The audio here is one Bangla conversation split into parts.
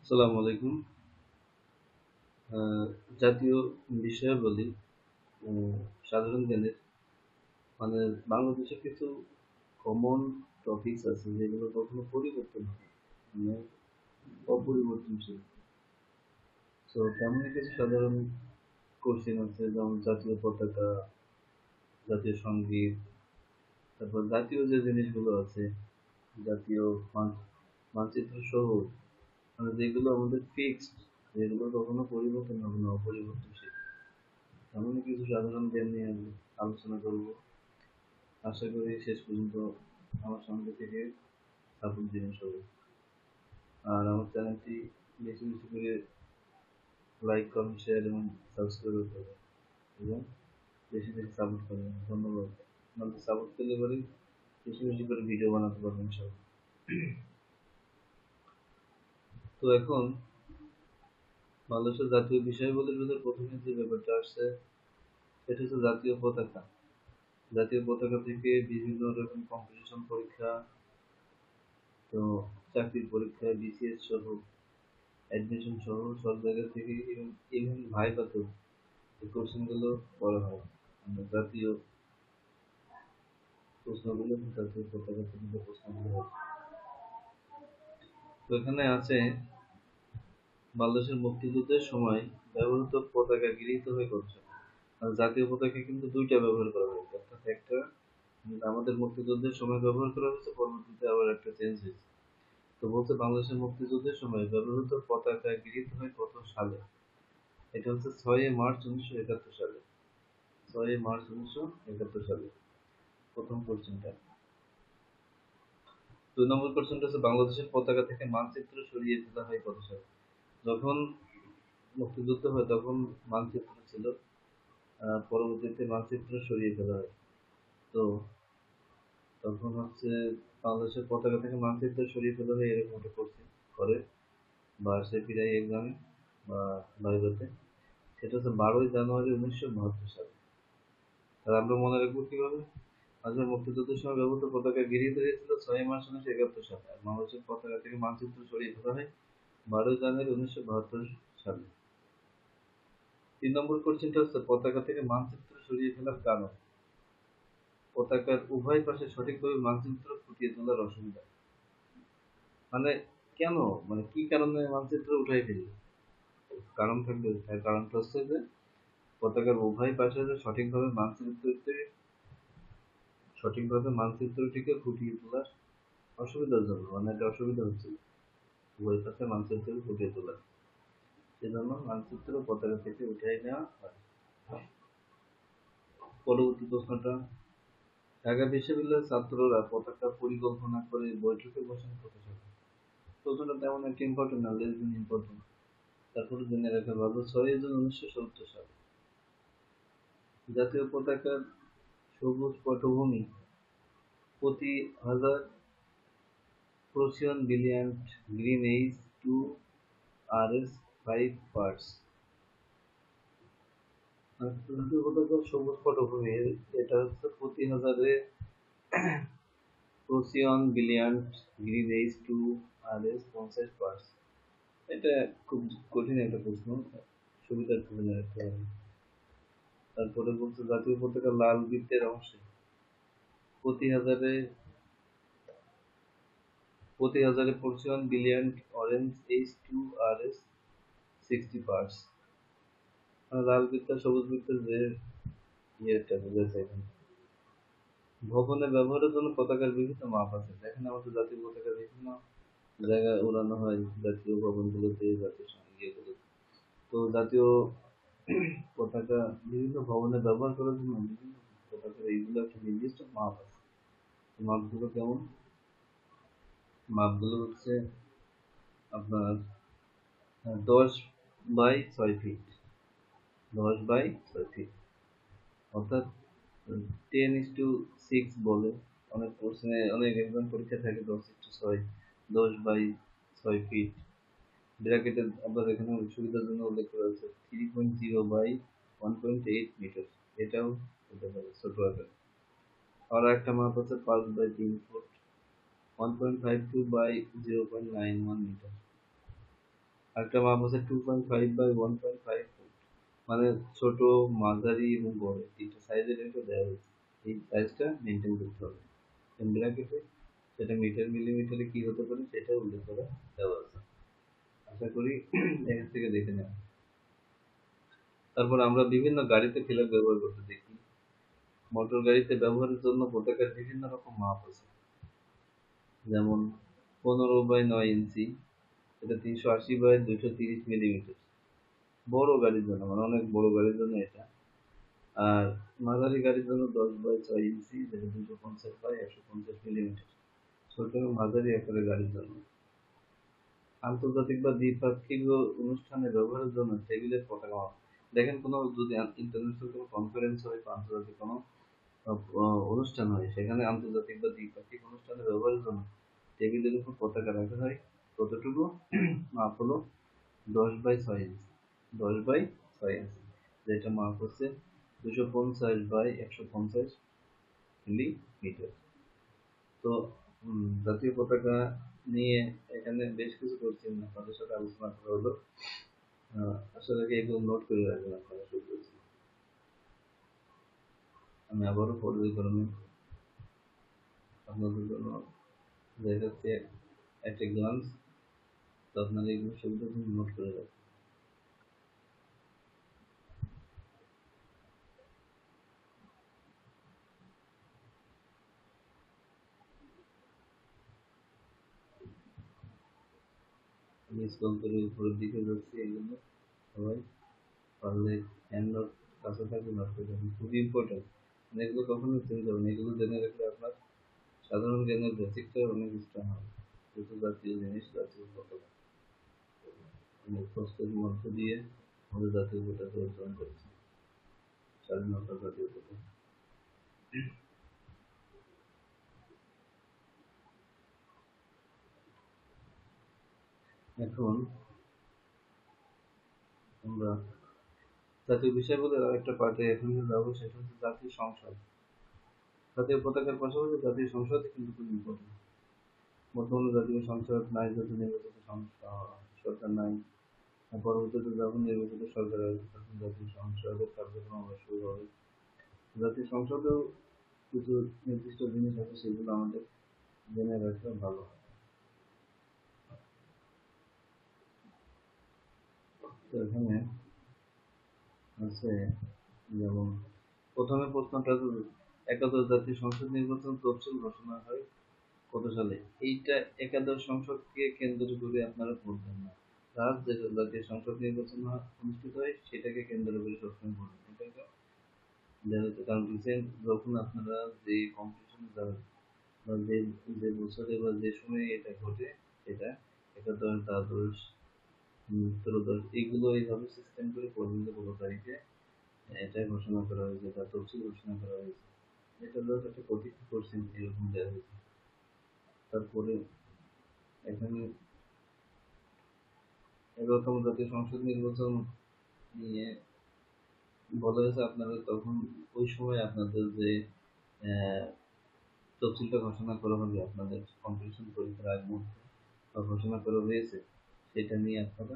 আসসালামু আলাইকুম। জাতীয় বিষয়াবলী ও সাধারণ জ্ঞানের মানে বাংলাদেশে কিছু কমন টপিকস আছে যেগুলো কখনো পরিবর্তন হয় না, মানে অপরিবর্তনশীল। তো তেমনই কিছু সাধারণ কোশ্চেন আছে, যেমন জাতীয় পতাকা, জাতীয় সঙ্গীত, তারপর জাতীয় যে জিনিসগুলো আছে, জাতীয় মানচিত্র সহ, মানে যেগুলো আমাদের ফিক্সড, যেগুলো কখনো পরিবর্তন হবে না, অপরিবর্তনশীল। এমনই কিছু সাধারণ জ্ঞান নিয়ে আমি আলোচনা করব। আশা করি শেষ পর্যন্ত আমার সঙ্গে থেকে সাপোর্ট দিবেন সবাই। আর আমার চ্যানেলটি বেশি বেশি করে লাইক, কমেন্ট, শেয়ার এবং সাবস্ক্রাইব করতে হবে, এবং বেশি বেশি সাপোর্ট করবেন। ধন্যবাদ। আপনাদের সাপোর্ট পেলে পরে বেশি বেশি করে ভিডিও বানাতে পারবেন সব। তো এখন বাংলাদেশের জাতীয় বিষয়গুলির ভিতরে প্রথমে যে ব্যাপারটা আসছে সেটা হচ্ছে জাতীয় পতাকা। জাতীয় পতাকা থেকে বিভিন্ন রকম কম্পিটিশন পরীক্ষা, তো চাকরির পরীক্ষা, বিসিএস সহ, অ্যাডমিশন সহ সব জায়গা থেকে, ইভেন ভাইভাতেও এই কোশ্চেনগুলো করা হয়। আমরা জাতীয় প্রশ্নগুলো, জাতীয় পতাকা থেকে যে প্রশ্নগুলো হয়। তো এখানে আছে বাংলাদেশের মুক্তিযুদ্ধের সময় ব্যবহৃত পতাকা গৃহীত হয়ে কত সালে? আর জাতীয় পতাকা কিন্তু দুইটা ব্যবহার করা হয়েছে, অর্থাৎ একটা আমাদের মুক্তিযুদ্ধের সময় ব্যবহার করা হয়েছে, পরবর্তীতে আবার একটা চেঞ্জ হয়েছে। তো বলছে বাংলাদেশের মুক্তিযুদ্ধের সময় ব্যবহৃত পতাকা গৃহীত হয় কত সালে? এটা হচ্ছে 6 মার্চ 1971 সালে। 6 মার্চ 1971 সালে প্রথম কোশ্চেনটা। 2 নম্বর কোশ্চেনটা হচ্ছে বাংলাদেশের পতাকা থেকে মানচিত্র সরিয়ে ফেলা হয় কত সালে? যখন মুক্তিযুদ্ধ হয় তখন মানচিত্র ছিল, পরবর্তীতে মানচিত্র সরিয়ে ফেলা হয়। তো তখন হচ্ছে বাংলাদেশের পতাকা থেকে মানচিত্র সরিয়ে ফেলা হয়, এরকম একটা কোশ্চেন করে বা সে প্রায় এক্সামে বা ভাইভাতে। সেটা হচ্ছে 12ই জানুয়ারি 1972 সালে। তাহলে আমরা মনে রাখবো কিভাবে? আজকের মুক্তিযুদ্ধের সময় ব্যবহৃত পতাকা গৃহীত হয়েছিল 6 মার্চ 1971 সালে, আর বাংলাদেশের পতাকা থেকে মানচিত্র সরিয়ে ফেলা হয় 12ই জানুয়ারি 1972 সালে। 3 নম্বর কোশ্চেনটা হচ্ছে পতাকা থেকে মানচিত্র সরিয়ে ফেলার কারণ। পতাকার উভয় পাশে সঠিকভাবে মানচিত্র ফুটিয়ে তোলার অসুবিধা, মানে কেন, মানে কি কারণে মানচিত্র উঠাই ফেলি? কারণ থাকবে, তার কারণটা হচ্ছে যে পতাকার উভয় পাশে যে সঠিকভাবে মানচিত্রটিকে ফুটিয়ে তোলার অসুবিধার জন্য, মানে একটা অসুবিধা হচ্ছিল উভয় পাশে মানচিত্র ফুটিয়ে তোলা, সেজন্য মানচিত্র পতাকা থেকে উঠাই নেওয়া হয়। পরবর্তী প্রশ্নটা, ঢাকা বিশ্ববিদ্যালয়ের ছাত্ররা পতাকা পরিকল্পনা করে বৈঠকে বসেন কত সালে? প্রশ্নটা তেমন একটা ইম্পর্টেন্ট না, লেস দেন ইম্পর্টেন্ট, তারপরে জেনে রাখা ভালো। 6 জুন 1970 সালে। জাতীয় পতাকার সবুজ পটভূমি প্রতি হাজার প্রোসিয়ন বিলিয়ন্ট গ্রিন এইচ টু আর এস 5 পার্টস। জাতীয় পতাকার সবুজ পটভূমি, এটা হচ্ছে প্রতি হাজারে প্রোসিয়ন বিলিয়ন্ট গ্রিন এইচ টু আর এস 50 পার্টস। এটা খুব কঠিন একটা প্রশ্ন, সুবিধার জন্য রাখতে হবে। তারপরে বলছে জাতীয় পতাকার লাল বৃত্তের অংশে প্রতি হাজারে প্রোসিয়ন বিলিয়ন্ট অরেঞ্জ এইচ টু আর এস 60 পার্টস। লাল বৃত্ত আর সবুজ বৃত্তের যে ইয়েটা বোঝাচ্ছে এখানে। ভবনে ব্যবহারের জন্য পতাকার বিভিন্ন মাপ আছে। দেখেন আমাদের জাতীয় পতাকা বিভিন্ন জায়গায় উড়ানো হয়, জাতীয় ভবনগুলোতে, জাতীয় ইয়েগুলোতে। তো জাতীয় পতাকা বিভিন্ন ভবনে ব্যবহার করার জন্য বিভিন্ন পতাকার এইগুলো একটা নির্দিষ্ট মাপ আছে। মাপগুলো কেমন? মাপগুলো হচ্ছে আপনার 10 বাই 6 ফিট, 10 বাই 6 ফিট, অর্থাৎ 10:6 বলে। অনেক প্রশ্নে, অনেক এক্সাম পরীক্ষা থাকে 10:6, 10 বাই 6 ফিট। ব্র্যাকেটে আবার এখানে সুবিধার জন্য উল্লেখ করা হয়েছে 3.0 বাই 1.8 মিটার, এটাও হতে পারে ছোট আকার। আর একটা মাপ আছে 5 বাই 3 ফুট, 1.52 বাই 0.91 মিটার। আরেকটা মাপ আছে 2.5 বাই 1.5, মানে ছোট, মাঝারি এবং বড় তিনটা সাইজের এটা দেওয়া হয়েছে। এই সাইজটা মেনটেন করতে হবে ব্র্যাকেটে, সেটা মিটার মিলিমিটারে কি হতে পারে সেটা উল্লেখ করা দেওয়া আছে। আশা করি এখান থেকে দেখে নেওয়া। তারপর আমরা বিভিন্ন গাড়িতে ফিলার ব্যবহার করতে দেখি। মোটর গাড়িতে ব্যবহারের জন্য পতাকার বিভিন্ন রকম মাপ আছে, যেমন 15 বাই 9 ইঞ্চি, এটা 380 বাই 230 মিলিমিটার বড় গাড়ির জন্য, মানে অনেক বড় গাড়ির জন্য এটা। আর মাঝারি গাড়ির জন্য 10 বাই 6 ইঞ্চি, যেটা 250 বাই 150 মিলিমিটার ছোট এবং মাঝারি আকারের গাড়ির জন্য। আন্তর্জাতিক বা দ্বিপাক্ষিক অনুষ্ঠানে ব্যবহারের জন্য টেবিলের পতাকা মাপ। দেখেন কোনো যদি ইন্টারন্যাশনাল কোনো কনফারেন্স হয় বা আন্তর্জাতিক কোনো অনুষ্ঠান হয়, সেখানে আন্তর্জাতিক বা দ্বিপাক্ষিক অনুষ্ঠানে ব্যবহারের জন্য টেবিলের উপর পতাকা রাখা হয়। কতটুকু মাপ হলো 10 বাই 6 ইঞ্চি, 10 বাই 6 ইঞ্চি, যেটা মাপ হচ্ছে 250 বাই 150 মিলিমিটার। তো জাতীয় পতাকা নিয়ে এখানে বেশ কিছু করছি, আপনাদের সাথে আলোচনা করা হলো। আসলে কি এগুলো নোট করে রাখবেন আপনারা শুরু। আমি আবারও পর্যায়ক্রমে আপনাদের জন্য দেখাচ্ছি একটা গ্লান্স, তো আপনারা এগুলো সেগুলো নোট করে রাখবেন। আমি স্ক্রল করে উপরের দিকে যাচ্ছি, এগুলো সবাই পারলে হ্যান্ড নোট কাছে থাকবে, নোট করে রাখবেন, খুবই ইম্পর্টেন্ট। মানে এগুলো কখনোই চেঞ্জ হবে না, এগুলো জেনে রাখলে আপনার সাধারণ জ্ঞানের বেসিকটা অনেক স্ট্রং হবে। যেহেতু জাতীয় জিনিস, জাতীয় পতাকা অনেক কষ্টের মধ্য দিয়ে আমাদের জাতীয় পতাকা অর্জন করেছে, স্বাধীনতা জাতীয় পতাকা। এখন আমরা জাতীয় বিষয়গুলোর আরেকটা পার্টে এখন যাবো, সেটা হচ্ছে জাতীয় সংসদ। জাতীয় পতাকার পাশাপাশি জাতীয় সংসদ কিন্তু খুব ইম্পর্টেন্ট। বর্তমানে জাতীয় সংসদ নাই, যেহেতু নির্বাচিত সরকার নাই, পরবর্তীতে যখন নির্বাচিত সরকার আসবে তখন জাতীয় সংসদের কার্যক্রম আবার শুরু হবে। জাতীয় সংসদেও কিছু নির্দিষ্ট জিনিস আছে, সেগুলো আমাদের জেনে রাখলে ভালো হয়। তো এখানে আছে যেমন প্রথমে প্রশ্নটা, একাদশ জাতীয় সংসদ নির্বাচন তফসিল ঘোষণা হয় কত সালে? এইটা একাদশ সংসদকে কেন্দ্র করে আপনারা পড়বেন না, তার যে জাতীয় সংসদ নির্বাচন অনুষ্ঠিত হয় সেটাকে কেন্দ্র করে সবসময় পড়বেন। এটাকে কারণ রিসেন্ট যখন আপনারা যে কম্পিটিশনে যাবেন বা যে যে বছরে বা যে সময়ে এটা ঘটে, সেটা একাদশ, দ্বাদশ, ত্রয়োদশ, এগুলো এইভাবে সিস্টেম করে পড়বেন যে কত তারিখে এটা ঘোষণা করা হয়েছে, তার তফসিল ঘোষণা করা হয়েছে। এটা জাস্ট একটা কোটি কোশ্চেন এরকম দেওয়া হয়েছে। তারপরে এখানে 11তম জাতীয় সংসদ নির্বাচন নিয়ে বলা হয়েছে আপনারা তখন ওই সময় আপনাদের যে তফসিলটা ঘোষণা করা হবে আপনাদের কম্পিটিশন পরীক্ষার আগ মুহূর্তে বা ঘোষণা করা হয়েছে, সেটা নিয়ে আপনারা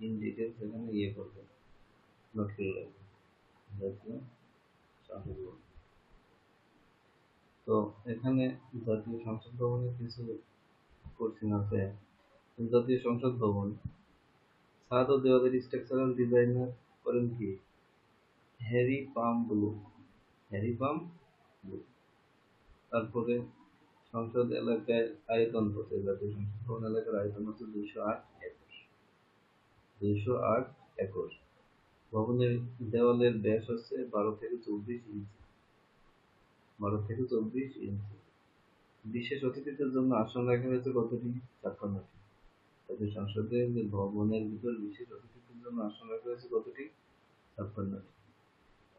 ইন ডিটেলস এখানে ইয়ে করবেন, নোট করে রাখবেন জাতীয় সংসদ ভবন। তো এখানে জাতীয় সংসদ ভবনের কিছু কোশ্চেন আছে। জাতীয় সংসদ ভবন ছাদ ও দেওয়ালের স্ট্রাকচারাল ডিজাইনার করেন কি? হ্যারি পাম ব্লু, হ্যারি পাম ব্লু। তারপরে সংসদ এলাকায় আয়তন কত? জাতীয় সংসদ ভবন এলাকার আয়তন হচ্ছে 208 একর, 208 একর। ভবনের দেওয়ালের ব্যাস হচ্ছে 12 থেকে 24 ইঞ্চি, 12 থেকে 24 ইঞ্চি। বিশেষ অতিথিদের জন্য আসন রাখা হয়েছে কতটি? 56টি। জাতীয় সংসদের যে ভবনের ভিতর বিশেষ অতিথিদের জন্য আসন রাখা হয়েছে কতটি? 56টি।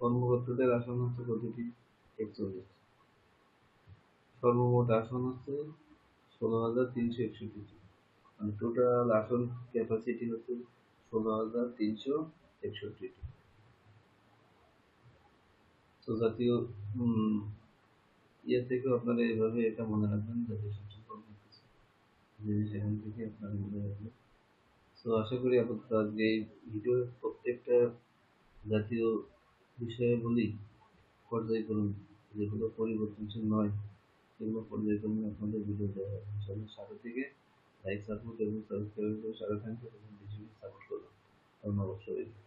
কর্মকর্তাদের আসন হচ্ছে কতটি? 41। সর্বমোট আসন হচ্ছে 16,361টি, মানে টোটাল আসন ক্যাপাসিটি হচ্ছে 16,361টি। তো জাতীয় ইয়ে থেকেও আপনারা এইভাবে এটা মনে রাখবেন, জাতীয় সংসদ ভবনের কিছু জিনিস এখান থেকে আপনারা মনে রাখবেন। তো আশা করি আপাতত আজকে এই ভিডিওর প্রত্যেকটা জাতীয় বিষয়াবলী পর্যায়ক্রমে যেগুলো পরিবর্তনশীল নয় সেগুলো পর্যায়ক্রমে আপনাদের ভিডিও দেওয়া হবে ইনশাআল্লাহ। সাথে থেকে লাইক সাপোর্ট এবং সাবস্ক্রাইব করে সাথে থাকবেন এবং বেশি বেশি সাপোর্ট করবেন। ধন্যবাদ সবাইকে।